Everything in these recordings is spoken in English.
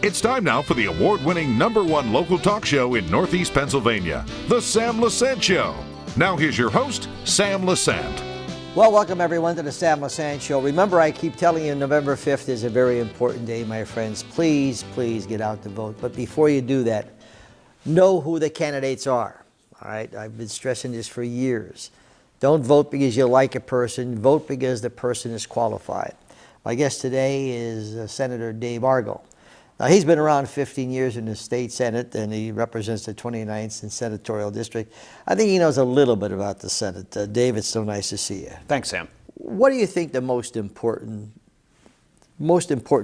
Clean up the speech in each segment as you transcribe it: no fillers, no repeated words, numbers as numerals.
It's time now for the award-winning #1 local talk show in Northeast Pennsylvania, The Sam Lesante Show. Now here's your host, Sam Lesante. Well, welcome everyone to the Sam Lesante Show. Remember, I keep telling you November 5th is a very important day, my friends. Please, please get out to vote. But before you do that, know who the candidates are. All right, I've been stressing this for years. Don't vote because you like a person. Vote because the person is qualified. My guest today is Senator Dave Argall. Now, he's been around 15 years in the state Senate, and he represents the 29th Senatorial District. I think he knows a little bit about the Senate. Dave, it's so nice to see you. Thanks, Sam. What do you think the most important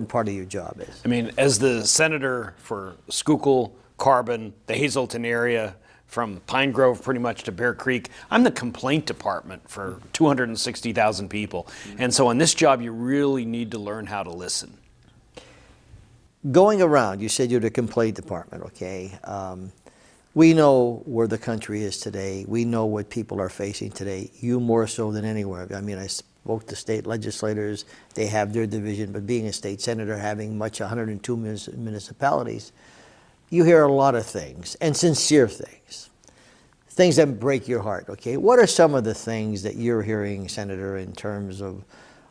part of your job is? I mean, as the senator for Schuylkill, Carbon, the Hazleton area, from Pine Grove pretty much to Bear Creek, I'm the complaint department for 260,000 people. And so on this job, you really need to learn how to listen. Going around, you said you're the complaint department, okay? We know where the country is today. We know what people are facing today, you more so than anywhere. I mean, I spoke to state legislators. They have their division, but being a state senator, having 102 municipalities, you hear a lot of things, and sincere things that break your heart, okay? What are some of the things that you're hearing, Senator, in terms of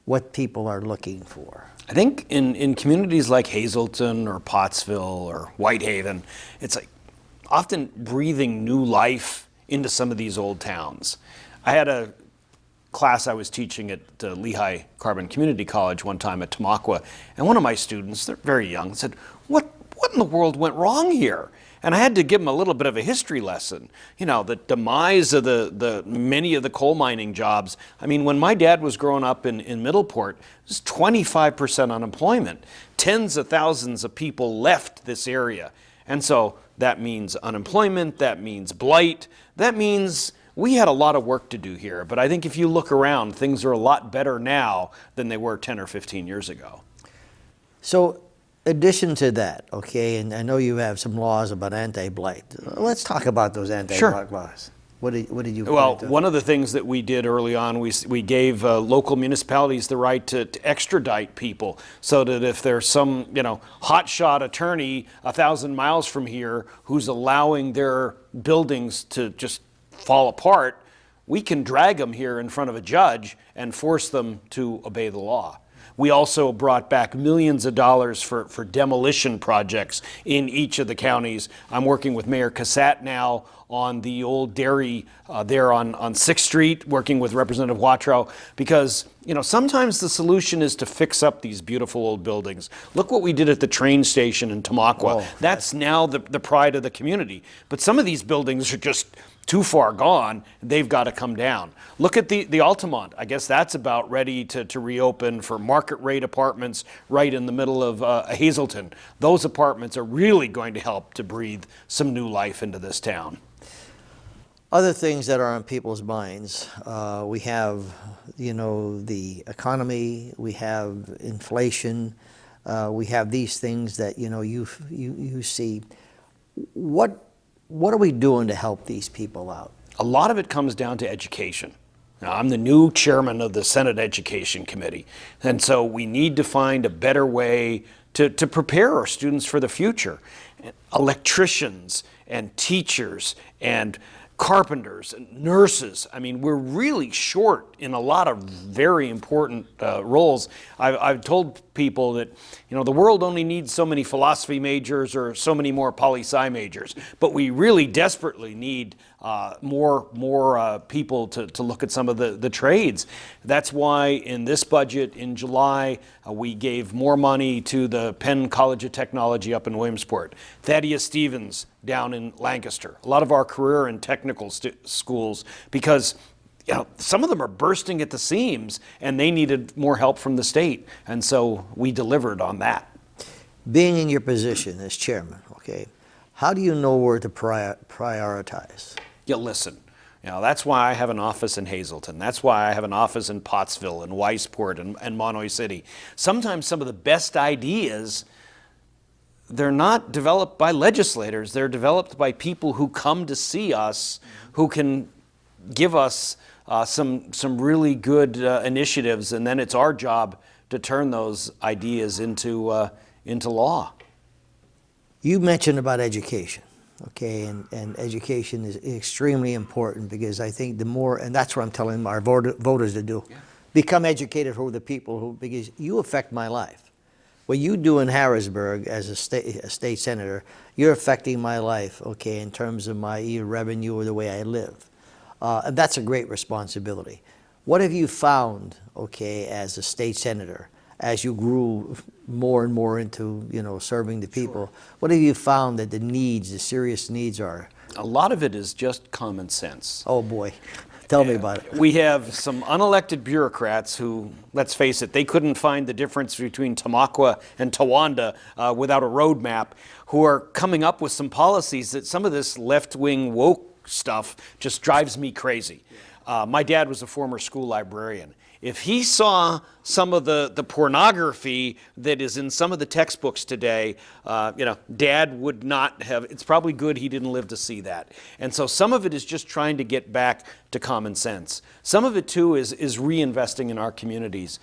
what people are looking for? I think in communities like Hazleton or Pottsville or Whitehaven, it's like often breathing new life into some of these old towns. I had a class I was teaching at Lehigh Carbon Community College one time at Tamaqua, and one of my students, they're very young, said, what in the world went wrong here? And I had to give them a little bit of a history lesson. You know, the demise of the many of the coal mining jobs. I mean, when my dad was growing up in Middleport, it was 25% unemployment. Tens of thousands of people left this area. And so that means unemployment, that means blight, that means we had a lot of work to do here. But I think if you look around, things are a lot better now than they were 10 or 15 years ago. So, addition to that, okay, and I know you have some laws about anti-blight. Let's talk about those anti-blight laws. What did you? Well, one of the things that we did early on, we gave local municipalities the right to extradite people, so that if there's some hotshot attorney 1,000 miles from here who's allowing their buildings to just fall apart, we can drag them here in front of a judge and force them to obey the law. We also brought back millions of dollars for demolition projects in each of the counties. I'm working with Mayor Cassatt now on the old dairy there on 6th Street, working with Representative Watrow, because sometimes the solution is to fix up these beautiful old buildings. Look what we did at the train station in Tamaqua. That's now the pride of the community. But some of these buildings are just too far gone. They've got to come down. Look at the Altamont. I guess that's about ready to reopen for market rate apartments right in the middle of Hazleton. Those apartments are really going to help to breathe some new life into this town. Other things that are on people's minds, we have, the economy, we have inflation, we have these things that, you see. What are we doing to help these people out? A lot of it comes down to education. Now, I'm the new chairman of the Senate Education Committee, and so we need to find a better way to prepare our students for the future. Electricians and teachers and carpenters and nurses. I mean, we're really short in a lot of very important roles. I've told people that, the world only needs so many philosophy majors or so many more poli-sci majors, but we really desperately need more people to look at some of the trades. That's why in this budget in July, we gave more money to the Penn College of Technology up in Williamsport, Thaddeus Stevens down in Lancaster, a lot of our career and technical schools, because some of them are bursting at the seams and they needed more help from the state. And so we delivered on that. Being in your position as chairman, okay, how do you know where to prioritize? Listen, that's why I have an office in Hazleton. That's why I have an office in Pottsville and Weisport and Monoy City. Sometimes some of the best ideas, they're not developed by legislators. They're developed by people who come to see us, who can give us some really good initiatives, and then it's our job to turn those ideas into law. You mentioned about education, okay, and education is extremely important, because I think the more, and that's what I'm telling our voters to do, become educated for the people who, because you affect my life. What you do in Harrisburg as a state senator, you're affecting my life, okay, in terms of my either revenue or the way I live. And that's a great responsibility. What have you found, okay, as a state senator, as you grew more and more into, serving the people? Sure. What have you found that the serious needs are? A lot of it is just common sense. Oh boy. Tell me about it. We have some unelected bureaucrats who, let's face it, they couldn't find the difference between Tamaqua and Towanda without a roadmap, who are coming up with some policies that some of this left-wing woke stuff just drives me crazy. My dad was a former school librarian. If he saw some of the pornography that is in some of the textbooks today, Dad would not have, it's probably good he didn't live to see that. And so some of it is just trying to get back to common sense. Some of it too is reinvesting in our communities.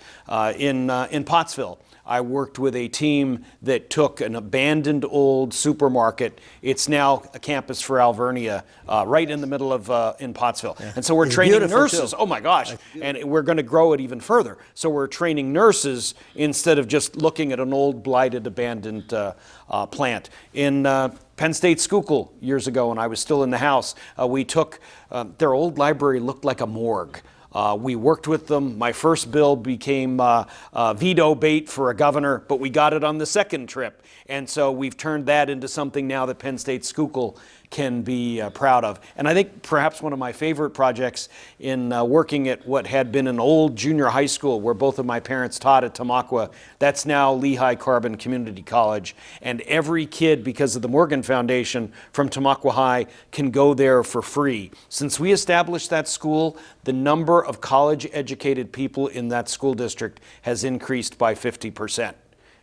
In Pottsville, I worked with a team that took an abandoned old supermarket. It's now a campus for Alvernia, right in the middle of in Pottsville. Yeah. And so we're training nurses. Too. Oh my gosh! And we're going to grow it even further. So we're training nurses instead of just looking at an old, blighted, abandoned plant. In Penn State Schuylkill years ago, when I was still in the House, we took their old library looked like a morgue. We worked with them. My first bill became veto bait for a governor, but we got it on the second trip. And so we've turned that into something now that Penn State Schuylkill can be proud of. And I think perhaps one of my favorite projects in working at what had been an old junior high school where both of my parents taught at Tamaqua, that's now Lehigh Carbon Community College. And every kid, because of the Morgan Foundation from Tamaqua High, can go there for free. Since we established that school, the number of college-educated people in that school district has increased by 50%.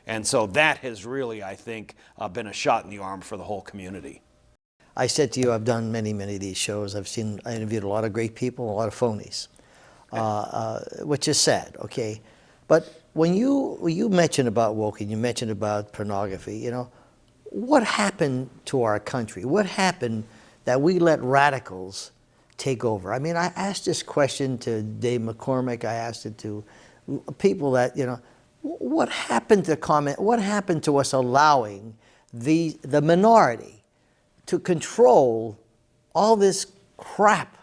And so that has really, I think, been a shot in the arm for the whole community. I said to you, I've done many of these shows. I interviewed a lot of great people, a lot of phonies, which is sad, okay? But when you mentioned about woke and you mentioned about pornography, what happened to our country? What happened that we let radicals take over? I mean, I asked this question to Dave McCormick. I asked it to people that, what happened to what happened to us allowing the minority to control all this crap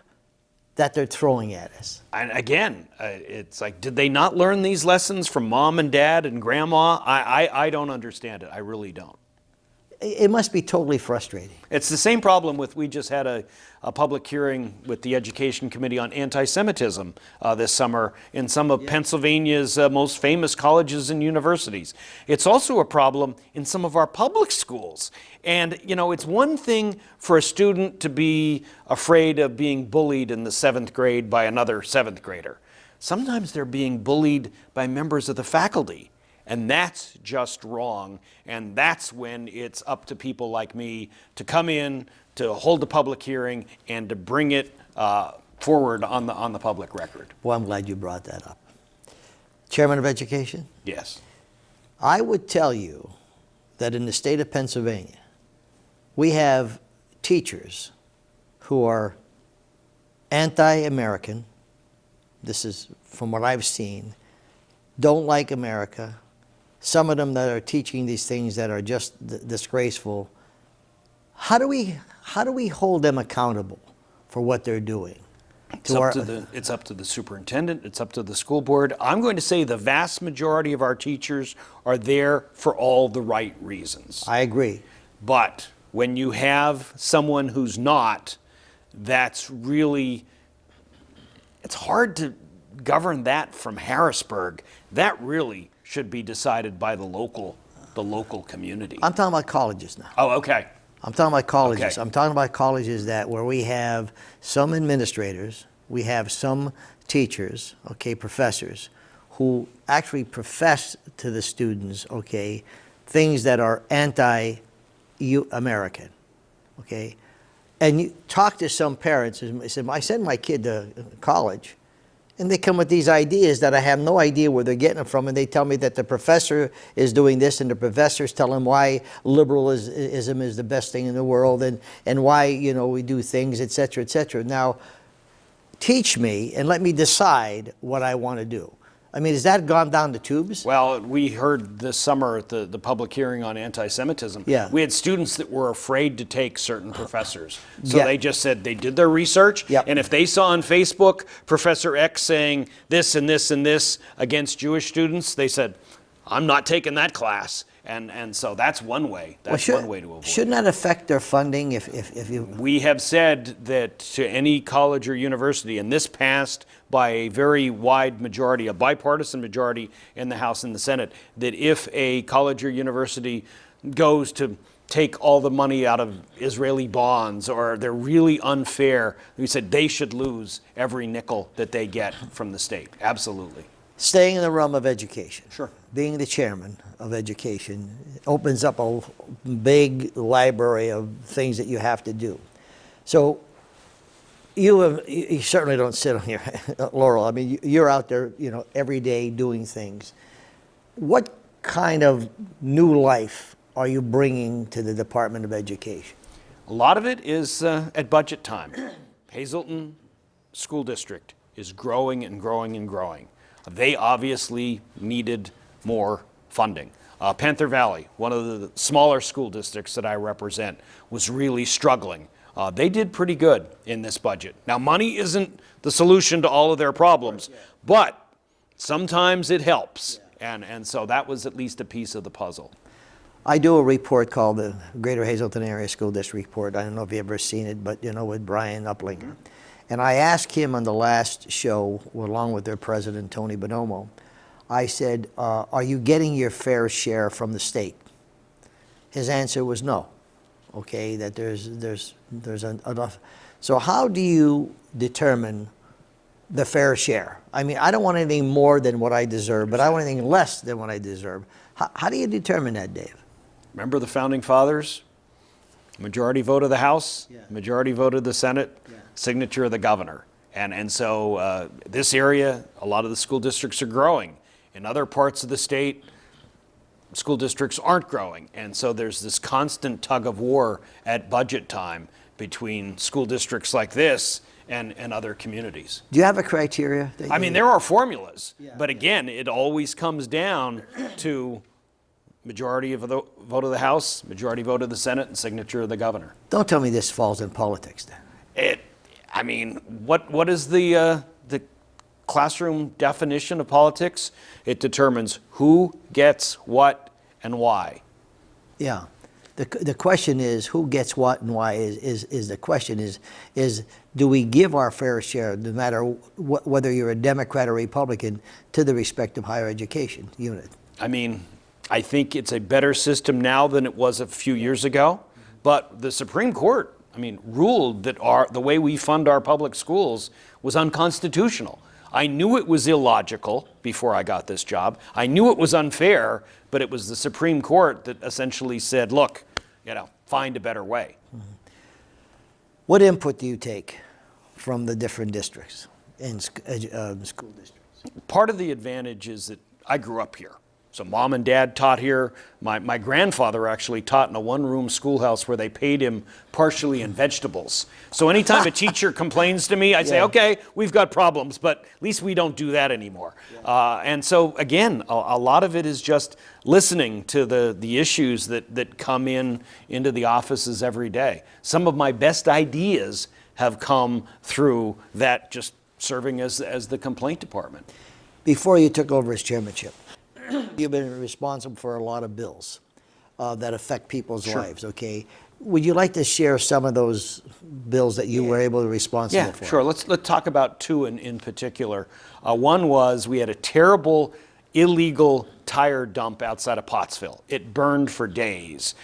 that they're throwing at us? And again, it's like, did they not learn these lessons from mom and dad and grandma? I don't understand it. I really don't. It must be totally frustrating. It's the same problem with, we just had a public hearing with the Education Committee on anti-Semitism this summer in some of Pennsylvania's most famous colleges and universities. It's also a problem in some of our public schools. And, it's one thing for a student to be afraid of being bullied in the 7th grade by another 7th grader. Sometimes they're being bullied by members of the faculty. And that's just wrong. And that's when it's up to people like me to come in, to hold a public hearing, and to bring it forward on the public record. Well, I'm glad you brought that up. Chairman of Education? Yes. I would tell you that in the state of Pennsylvania, we have teachers who are anti-American. This is from what I've seen. Don't like America. Some of them that are teaching these things that are just disgraceful. How do we hold them accountable for what they're doing? It's up to the superintendent. It's up to the school board. I'm going to say the vast majority of our teachers are there for all the right reasons. I agree. But when you have someone who's not, that's really, it's hard to govern that from Harrisburg. That really should be decided by the local community. I'm talking about colleges now. Oh, okay. I'm talking about colleges. Okay. I'm talking about colleges where we have some administrators, we have some teachers, okay, professors, who actually profess to the students, okay, things that are anti-American, okay. And you talk to some parents, and I said, I send my kid to college, and they come with these ideas that I have no idea where they're getting them from, and they tell me that the professor is doing this, and the professors tell them why liberalism is the best thing in the world, and why, you know, we do things, et cetera, et cetera. Now, teach me and let me decide what I want to do. I mean, has that gone down the tubes? Well, we heard this summer at the public hearing on anti-Semitism. Yeah. We had students that were afraid to take certain professors. So Yeah. they just said they did their research. Yep. And if they saw on Facebook Professor X saying this and this and this against Jewish students, they said, I'm not taking that class. And so that's one way. That's one way to avoid it. Shouldn't that affect their funding if you... We have said that to any college or university, and this passed by a very wide majority, a bipartisan majority in the House and the Senate, that if a college or university goes to take all the money out of Israeli bonds or they're really unfair, we said they should lose every nickel that they get from the state. Absolutely. Staying in the realm of education. Sure. Being the chairman of education opens up a big library of things that you have to do. So you certainly don't sit on your laurel. I mean, you're out there, you know, every day doing things. What kind of new life are you bringing to the Department of Education? A lot of it is at budget time. Hazleton School District is growing and growing and growing. They obviously needed more funding. Panther Valley, one of the smaller school districts that I represent, was really struggling. They did pretty good in this budget. Now, money isn't the solution to all of their problems, but sometimes it helps. And so that was at least a piece of the puzzle. I do a report called the Greater Hazleton Area School District Report. I don't know if you've ever seen it, but, you know, with Brian Uplinger. And I asked him on the last show, along with their president, Tony Bonomo, I said, are you getting your fair share from the state? His answer was no. Okay, that there's enough. So how do you determine the fair share? I mean, I don't want anything more than what I deserve, but I want anything less than what I deserve. How do you determine that, Dave? Remember the Founding Fathers? Majority vote of the House, majority vote of the Senate, signature of the governor. And so this area, a lot of the school districts are growing. In other parts of the state, school districts aren't growing. And so there's this constant tug of war at budget time between school districts like this and other communities. Do you have a criteria? I mean, there are formulas, but again, it always comes down to majority of the vote of the House, majority vote of the Senate, and signature of the governor. Don't tell me this falls in politics then. I mean, what is the classroom definition of politics? It determines who gets what and why. Yeah. The question is who gets what and why is the question is do we give our fair share, no matter whether you're a Democrat or Republican, to the respective higher education unit? I mean, I think it's a better system now than it was a few years ago, but the Supreme Court, I mean, ruled that the way we fund our public schools was unconstitutional. I knew it was illogical before I got this job. I knew it was unfair, but it was the Supreme Court that essentially said, look, you know, find a better way. What input do you take from the different districts and school districts? Part of the advantage is that I grew up here. So mom and dad taught here. My grandfather actually taught in a one-room schoolhouse where they paid him partially in vegetables. So anytime a teacher complains to me, I say, okay, we've got problems, but at least we don't do that anymore. And so again, a lot of it is just listening to the issues that come into the offices every day. Some of my best ideas have come through that, just serving as the complaint department. Before you took over as chairmanship, you've been responsible for a lot of bills that affect people's lives, okay? Would you like to share some of those bills that you were able to be responsible for? Yeah, sure. Let's talk about two in particular. One was we had a terrible illegal tire dump outside of Pottsville. It burned for days.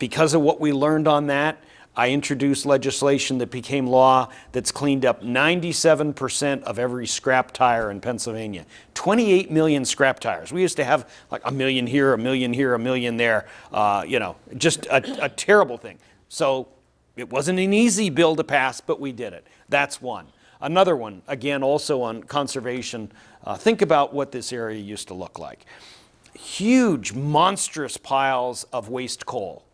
Because of what we learned on that, I introduced legislation that became law that's cleaned up 97% of every scrap tire in Pennsylvania. 28 million scrap tires. We used to have like a million here, a million here, a million there. You know, just a terrible thing. So It wasn't an easy bill to pass, but we did it. That's one. Another one, again, also on conservation. Think about what this area used to look like. Huge, monstrous piles of waste coal.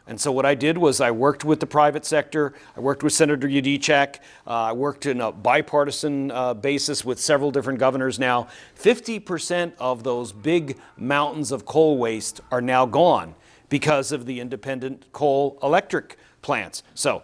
And so what I did was I worked with the private sector. I worked with Senator Yudichak. I worked in a bipartisan basis with several different governors now. 50% of those big mountains of coal waste are now gone because of the independent coal electric plants. So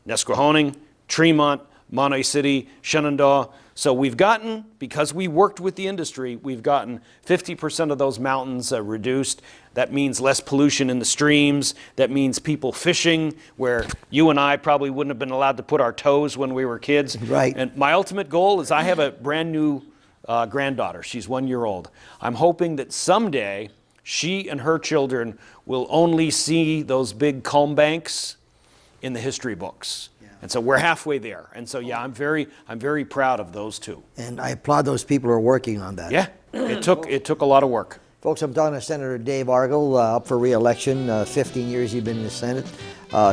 Nesquehoning, Tremont, Monterey City, Shenandoah. So we've gotten, because we worked with the industry, we've gotten 50% of those mountains reduced. That means less pollution in the streams. That means people fishing where you and I probably wouldn't have been allowed to put our toes when we were kids. Right. And my ultimate goal is I have a brand new granddaughter. She's 1 year old. I'm hoping that someday she and her children will only see those big calm banks in the history books. And so we're halfway there. And so, yeah, I'm very proud of those two. And I applaud those people who are working on that. Yeah, it took a lot of work. Folks, I'm talking to Senator Dave Argall, up for re-election. 15 years he's been in the Senate,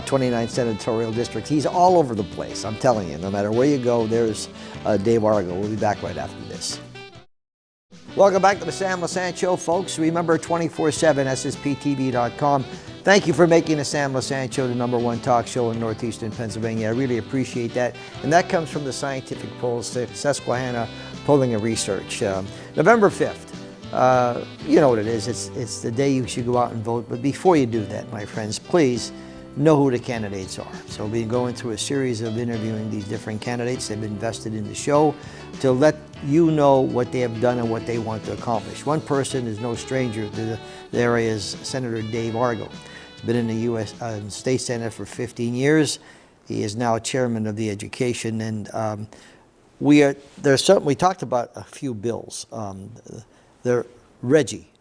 29 senatorial districts. He's all over the place, I'm telling you. No matter where you go, there's Dave Argall. We'll be back right after this. Welcome back to the Sam Lesante Show, folks. Remember, 24/7, SSPTV.com. Thank you for making the Sam Lesante Show the #1 talk show in northeastern Pennsylvania. I really appreciate that. And that comes from the scientific polls, the Susquehanna Polling and Research. November 5th. You know what it is. It's the day you should go out and vote. But before you do that, my friends, please know who the candidates are. So we've been going through a series of interviewing these different candidates. They've invested in the show to let you know what they have done and what they want to accomplish. One person is no stranger to the area is Senator Dave Argall. He's been in the U.S. State Senate for 15 years. He is now chairman of the education, and we talked about a few bills. The Reggie,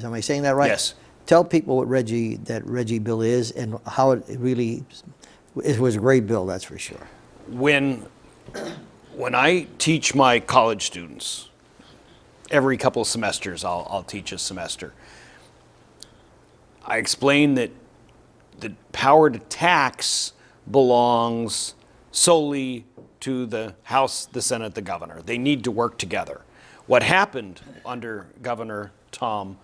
am I saying that right? Yes. Tell people what that Reggie bill is and how it was a great bill, that's for sure. When I teach my college students, every couple of semesters I'll teach a semester, I explain that the power to tax belongs solely to the House, the Senate, the governor. They need to work together. What happened under Governor Tom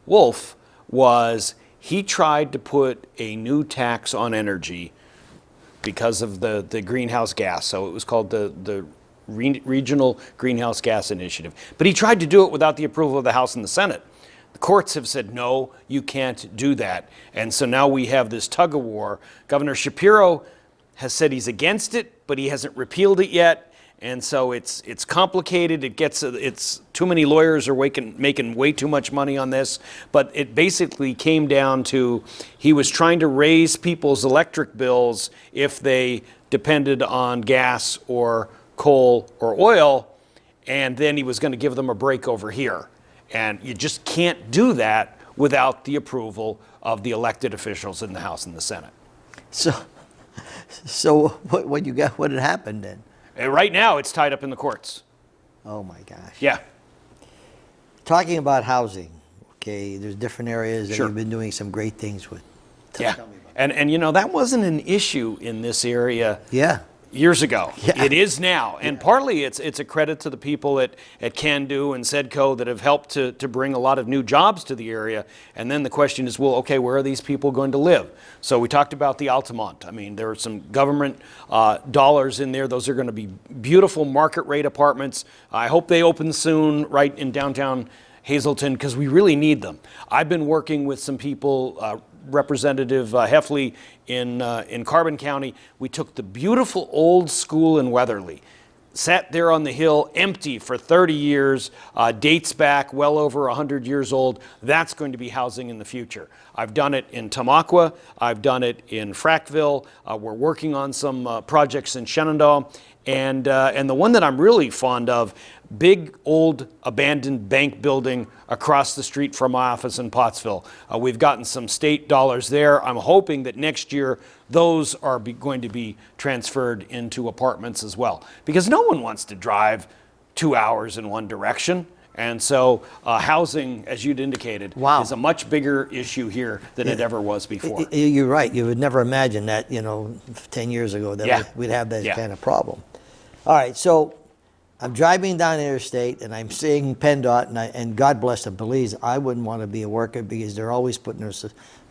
Wolf was he tried to put a new tax on energy because of the greenhouse gas. So it was called the Regional Greenhouse Gas Initiative. But he tried to do it without the approval of the House and the Senate. The courts have said, no, you can't do that. And so now we have this tug of war. Governor Shapiro has said he's against it, but he hasn't repealed it yet. And so it's complicated. It's too many lawyers are making way too much money on this. But it basically came down to he was trying to raise people's electric bills if they depended on gas or coal or oil, and then he was going to give them a break over here. And you just can't do that without the approval of the elected officials in the House and the Senate. So what you got? What had happened then? And right now, it's tied up in the courts. Oh my gosh. Yeah. Talking about housing, okay, there's different areas that Sure. you've been doing some great things with. Yeah. And you know, that wasn't an issue in this area years ago. Yeah. It is now. And partly it's a credit to the people at Can-Do and Sedco that have helped to bring a lot of new jobs to the area. And then the question is, well, okay, where are these people going to live? So we talked about the Altamont. I mean, there are some government dollars in there. Those are going to be beautiful market rate apartments. I hope they open soon right in downtown Hazleton because we really need them. I've been working with some people, Representative Heffley in Carbon County. We took the beautiful old school in Weatherly, sat there on the hill empty for 30 years, dates back well over 100 years old. That's going to be housing in the future. I've done it in Tamaqua. I've done it in Frackville. We're working on some projects in Shenandoah. And the one that I'm really fond of, big old abandoned bank building across the street from my office in Pottsville. We've gotten some state dollars there. I'm hoping that next year those are going to be transferred into apartments as well. Because no one wants to drive 2 hours in one direction. And so housing, as you'd indicated, Wow. is a much bigger issue here than it ever was before. You're right. You would never imagine that, 10 years ago that Yeah. we'd have that Yeah. kind of problem. All right, so I'm driving down the interstate and I'm seeing PennDOT, and God bless them, please, I wouldn't want to be a worker because they're always putting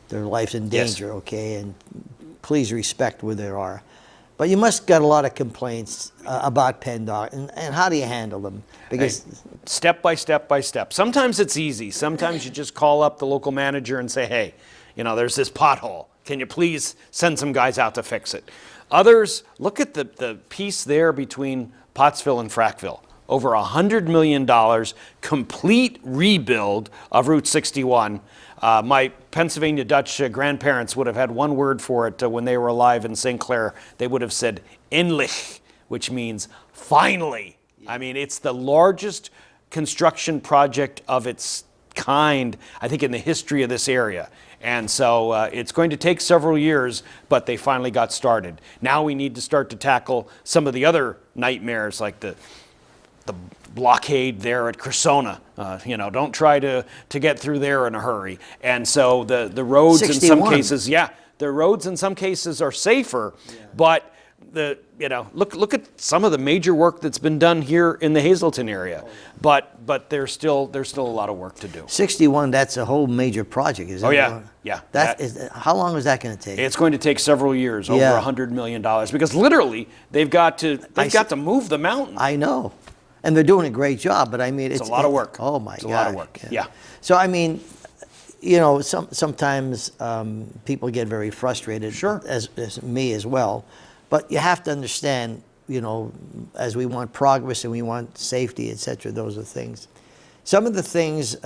their lives in Yes. danger, okay? And please respect where they are. But you must got a lot of complaints about PennDOT, and how do you handle them? Because Step by step by step. Sometimes it's easy. Sometimes you just call up the local manager and say, hey, there's this pothole. Can you please send some guys out to fix it? Others, look at the piece there between Pottsville and Frackville. Over $100 million, complete rebuild of Route 61. My Pennsylvania Dutch grandparents would have had one word for it when they were alive in St. Clair. They would have said endlich, which means finally. I mean, it's the largest construction project of its kind, I think, in the history of this area. And so it's going to take several years, but they finally got started. Now we need to start to tackle some of the other nightmares, like the blockade there at Cressona. Don't try to get through there in a hurry. And so the roads 61. in some cases, the roads in some cases are safer, but look at some of the major work that's been done here in the Hazleton area. But there's still a lot of work to do. 61, that's a whole major project, isn't it? Oh yeah, yeah. How long is that going to take? It's going to take several years, over $100 million, because literally they've got to move the mountain. I know. And they're doing a great job, but I mean, it's a lot of work. Oh my God. It's a lot of work. Yeah. So I mean, sometimes people get very frustrated. Sure. As me as well, but you have to understand, as we want progress and we want safety, etc. Those are things. Some of the things,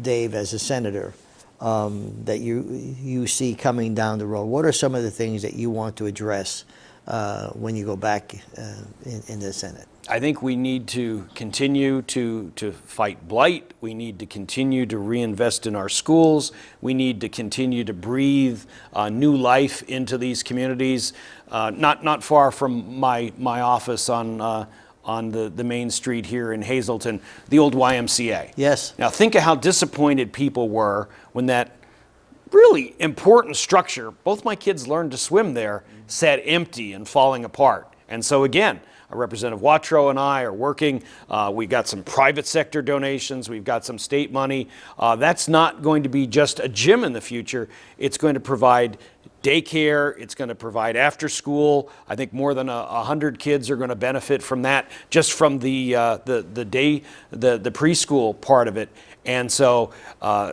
Dave, as a senator, that you see coming down the road. What are some of the things that you want to address when you go back in the Senate? I think we need to continue to fight blight. We need to continue to reinvest in our schools. We need to continue to breathe new life into these communities. Not far from my office on the main street here in Hazleton, the old YMCA. Yes. Now think of how disappointed people were when that really important structure, both my kids learned to swim there, sat empty and falling apart. And so again, Representative Watrow and I are working. We got some private sector donations. We've got some state money. That's not going to be just a gym in the future. It's going to provide daycare. It's going to provide after school. I think more than 100 kids are going to benefit from that, just from the preschool part of it. And so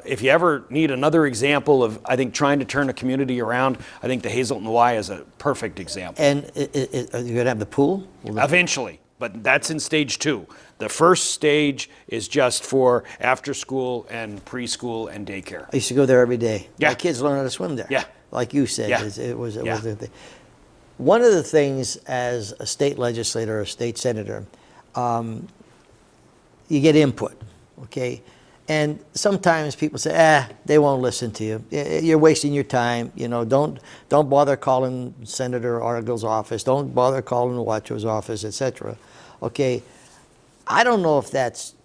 if you ever need another example of, I think, trying to turn a community around, I think the Hazleton Y is a perfect example. And are you going to have the pool? Eventually, but that's in stage 2. The first stage is just for after school and preschool and daycare. I used to go there every day. Yeah. My kids learn how to swim there. Yeah. Like you said, Yeah. it was Yeah. the thing. One of the things as a state legislator or a state senator, you get input, okay? And sometimes people say, they won't listen to you. You're wasting your time. Don't bother calling Senator Argall's office. Don't bother calling Watrow's office, etc. Okay, I don't know if that's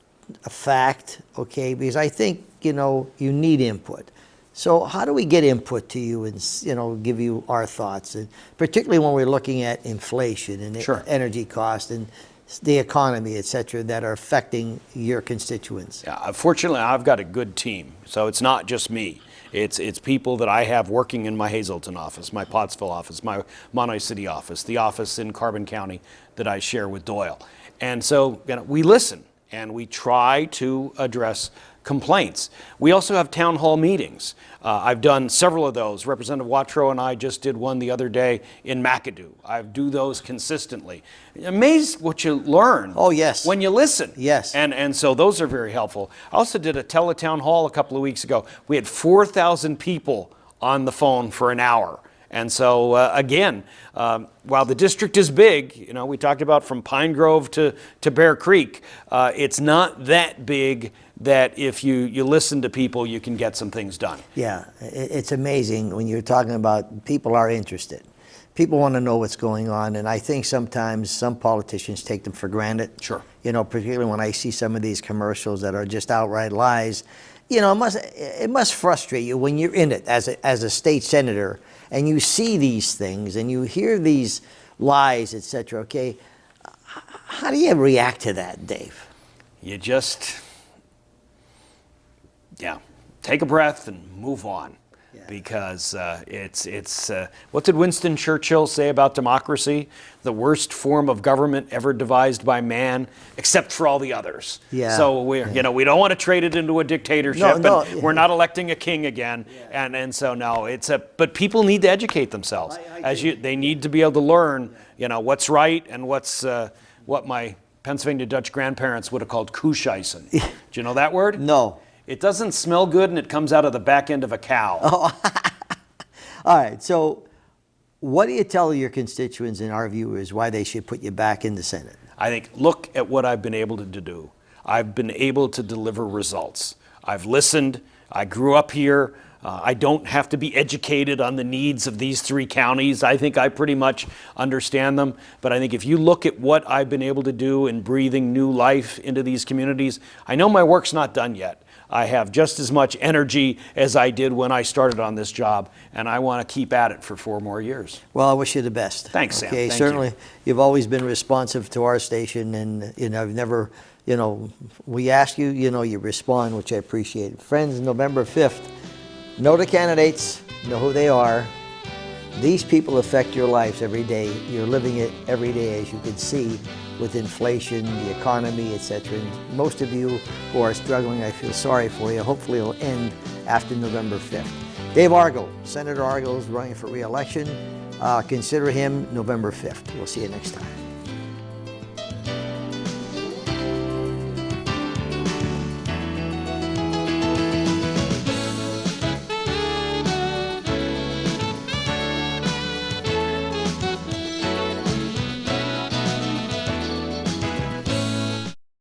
a fact, okay, because I think, you need input. So how do we get input to you and, give you our thoughts, and particularly when we're looking at inflation and Sure. energy cost and the economy, et cetera, that are affecting your constituents? Yeah, fortunately, I've got a good team, so it's not just me. It's people that I have working in my Hazleton office, my Pottsville office, my Monterey City office, the office in Carbon County that I share with Doyle. And so we listen and we try to address complaints. We also have town hall meetings. I've done several of those. Representative Watrow and I just did one the other day in McAdoo. I do those consistently. Amazed what you learn. Oh, yes. When you listen. Yes. And so those are very helpful. I also did a teletown hall a couple of weeks ago. We had 4,000 people on the phone for an hour. And so, again, while the district is big, we talked about from Pine Grove to Bear Creek, it's not that big that if you listen to people, you can get some things done. Yeah, it's amazing when you're talking about people are interested. people want to know what's going on, and I think sometimes some politicians take them for granted. Sure. You know, particularly when I see some of these commercials that are just outright lies. You know, it must frustrate you when you're in it as a state senator and you see these things and you hear these lies, etc. Okay, how do you react to that, Dave? You just, take a breath and move on. Yeah. Because what did Winston Churchill say about democracy? The worst form of government ever devised by man, except for all the others. Yeah. So we don't want to trade it into a dictatorship, we're not electing a king again. Yeah. And so no, but people need to educate themselves. They need to be able to learn, what's right and what's what my Pennsylvania Dutch grandparents would have called kuscheissen. Do you know that word? No. It doesn't smell good, and it comes out of the back end of a cow. Oh. All right. So what do you tell your constituents and our viewers why they should put you back in the Senate? I think, look at what I've been able to do. I've been able to deliver results. I've listened. I grew up here. I don't have to be educated on the needs of these 3 counties. I think I pretty much understand them. But I think if you look at what I've been able to do in breathing new life into these communities, I know my work's not done yet. I have just as much energy as I did when I started on this job, and I want to keep at it for 4 more years. Well, I wish you the best. Thanks, Sam. Okay, Thank certainly you. You've always been responsive to our station, and I've never, we ask you, you respond, which I appreciate. Friends, November 5th, know the candidates, know who they are. These people affect your lives every day. You're living it every day, as you can see, with inflation, the economy, etc. And most of you who are struggling, I feel sorry for you. Hopefully it'll end after November 5th. Dave Argall, Senator Argall is running for re-election. Consider him November 5th. We'll see you next time.